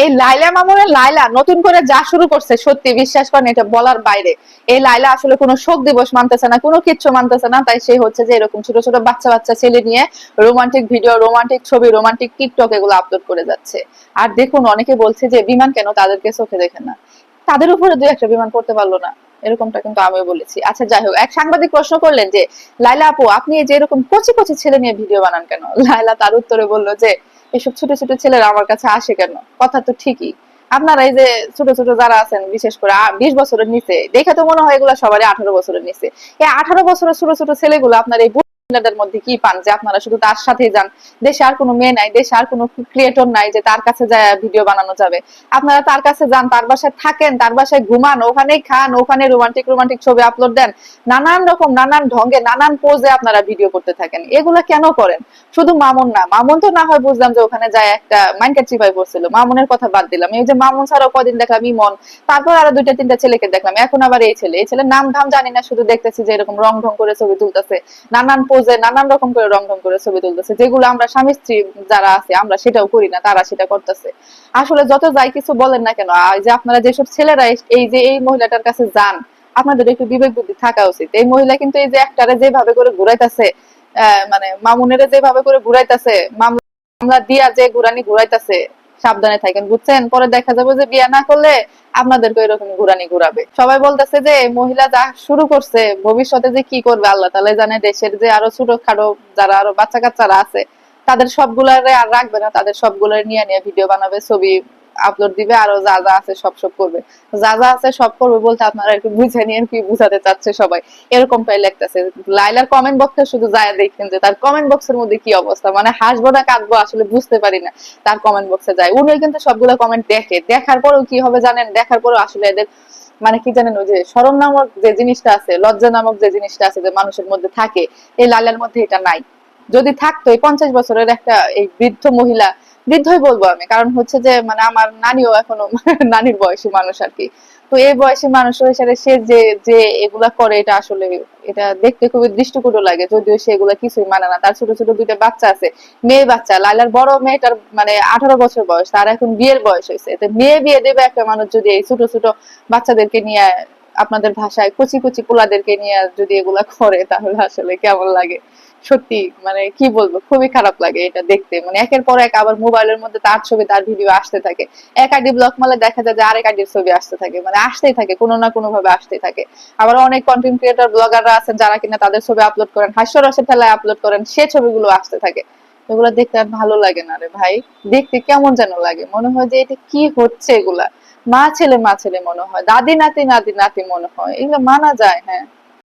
এই লাইলা মামুনের লাইলা নতুন করে যা শুরু করছে সত্যি বিশ্বাস করেন এটা বলার বাইরে। এই লাইলা আসলে কোনো শোক দিবস মানতেছে না, কোনো কিচ্ছু মানতেছে না, তাই সে হচ্ছে যে এরকম ছোট ছোট বাচ্চা বাচ্চা ছেলে নিয়ে রোমান্টিক ভিডিও, রোমান্টিক ছবি, রোমান্টিক টিকটক এগুলো আপলোড করে যাচ্ছে। আর দেখুন অনেকে বলছে যে বিমান কেন তাদেরকে চোখে দেখে না, তাদের উপরে দুই একটা বিমান করতে পারলো না, এরকমটা কিন্তু আমিও বলেছি। আচ্ছা যাই হোক, এক সাংবাদিক প্রশ্ন করলেন যে লাইলা আপু আপনি এই যে এরকম কচি কচি ছেলে নিয়ে ভিডিও বানান কেন? লাইলা তার উত্তরে বললো যে এসব ছোট ছোট ছেলেরা আমার কাছে আসে কেন? কথা তো ঠিকই। আপনারা এই যে ছোট ছোট যারা আছেন বিশেষ করে 20 বছরের নিচে, দেখে তো মনে হয় এগুলো সবারই 18 বছরের নিচে। এই 18 বছরের ছোট ছোট ছেলেগুলো আপনার এই মহিলাদের মধ্যে কি পান যে আপনারা শুধু তার সাথেই যান? দেশে আর কোনো মেয়ে নাই, দেশে আর কোনো ক্রিয়েটর নাই যে তার কাছে যায় ভিডিও বানানো যাবে। আপনারা তার কাছে যান, তার বাসায় থাকেন, তার বাসায় ঘুমান, ওখানেই খান, ওখানে রোমান্টিক রোমান্টিক ছবি আপলোড দেন, নানান রকম নানান ঢঙ্গে নানান পোজে আপনারা ভিডিও করতে থাকেন। এগুলা কেন করেন? শুধু মামুন না, মামুন তো না হয় বুঝলাম যে ওখানে যায় একটা মাইন্ডের চিপাই পড়ছিল, মামুনের কথা বাদ দিলাম, এই যে মামুন ছাড়াও কদিন দেখলাম ইমন, তারপর আরো দুইটা তিনটা ছেলেকে দেখলাম, এখন আবার এই ছেলে, এই ছেলের নাম ধাম জানি না, শুধু দেখতেছি যে এরকম রং ঢং করে ছবি তুলতেছে, নানান পোজে নানান রকম করে রং ঢং করে ছবি তুলতেছে, যেগুলো আমরা স্বামী স্ত্রী যারা আছে আমরা সেটাও করি না, তারা সেটা করতেছে। আসলে যত যাই কিছু বলেন না কেন, এই যে আপনারা যেসব ছেলেরা এই যে এই মহিলাটার কাছে যান, আপনাদের একটু বিবেক বুদ্ধি থাকা উচিত। এই মহিলা কিন্তু এই যে একটারে যেভাবে করে ঘুরাইতেছে, মানে মামুনের যেভাবে করে ঘুরাইতেছে, মামলা দিয়া যে ঘুরানি ঘুরাইতেছে, সাবধানে থাকেন বুঝছেন, পরে দেখা যাবে যে বিয়ে না করলে আপনাদেরকে এরকম ঘুরানি ঘুরাবে। সবাই বলতেছে যে মহিলা যা শুরু করছে ভবিষ্যতে যে কি করবে আল্লাহ তাআলাই জানে। দেশের যে আরো ছোটখাটো যারা আরো বাচ্চা কাচ্চারা আছে তাদের সবগুলারে আর রাখবে না, তাদের সবগুলো নিয়ে নিয়ে ভিডিও বানাবে, ছবি আপলোড দিবে, আরো যা যা আছে সব সব করবে। যা যা আছে সব করবে বলতে আপনারা একটু বুঝে নিন কি বুঝাতে চাচ্ছে সবাই, এরকমটাই লাগতেছে। লাইলার কমেন্ট বক্সে শুধু যায় দেখেন যে তার কমেন্ট বক্সের মধ্যে কি অবস্থা, মানে হাসবো না কাঁদবো আসলে বুঝতে পারি না। তার কমেন্ট বক্সে যায়, উনি কিন্তু সবগুলো কমেন্ট দেখে, দেখার পরেও কি হবে জানেন, দেখার পরেও আসলে এদের মানে কি জানেন, ওই যে শরম নামক যে জিনিসটা আছে, লজ্জা নামক যে জিনিসটা আছে যে মানুষের মধ্যে থাকে, এই লাইলার মধ্যে এটা নাই। যদি থাকতো এই 50 বছরের একটা এই বৃদ্ধ মহিলা, বৃদ্ধই বলবো আমি, কারণ হচ্ছে যে মানে আমার নানিও এখনো নানির বয়সী মানুষ আর কি। তো এই বয়সী মানুষ হিসেবে সে যে যে এগুলা করে, এটা আসলে এটা দেখতে খুবই দৃষ্টিকটু লাগে, যদিও সে এগুলা কিছুই মানে না। তার ছোট ছোট দুইটা বাচ্চা আছে, মেয়ে বাচ্চা, লাইলার বড় মেয়েটার মানে 18 বছর বয়স, তার এখন বিয়ের বয়স হয়েছে। তো মেয়ে বিয়ে দেবে একটা মানুষ যদি এই ছোট ছোট বাচ্চাদেরকে নিয়ে, আপনাদের ভাষায় কচি কচি পোলাদেরকে নিয়ে যদি এগুলা করে, তাহলে আসলে কেমন লাগে? সত্যি মানে কি বলবো, খুবই খারাপ লাগে এটা দেখতে। মানে একের পর এক আবার মোবাইলের মধ্যে তার ছবি তার ভিডিও আসতে থাকে, এক আইডি ব্লক মারলে দেখা যায় যে আরেক আইডির ছবি আসতে থাকে, মানে আসতেই থাকে, কোনো না কোনো ভাবে আসতেই থাকে। আবার অনেক কন্টেন্ট ক্রিয়েটর ব্লগাররা আছেন যারা কিনা তাদের ছবি আপলোড করেন, হাস্যরসের ঠেলায় আপলোড করেন, সে ছবিগুলো আসতে থাকে। এগুলো দেখতে আর ভালো লাগে না রে ভাই, দেখতে কেমন যেন লাগে, মনে হয় যে এটা কি হচ্ছে এগুলা, মা ছেলে মনে হয়, দাদি নাতি নাতি নাতি মনে হয়, এগুলো মানা যায়? হ্যাঁ।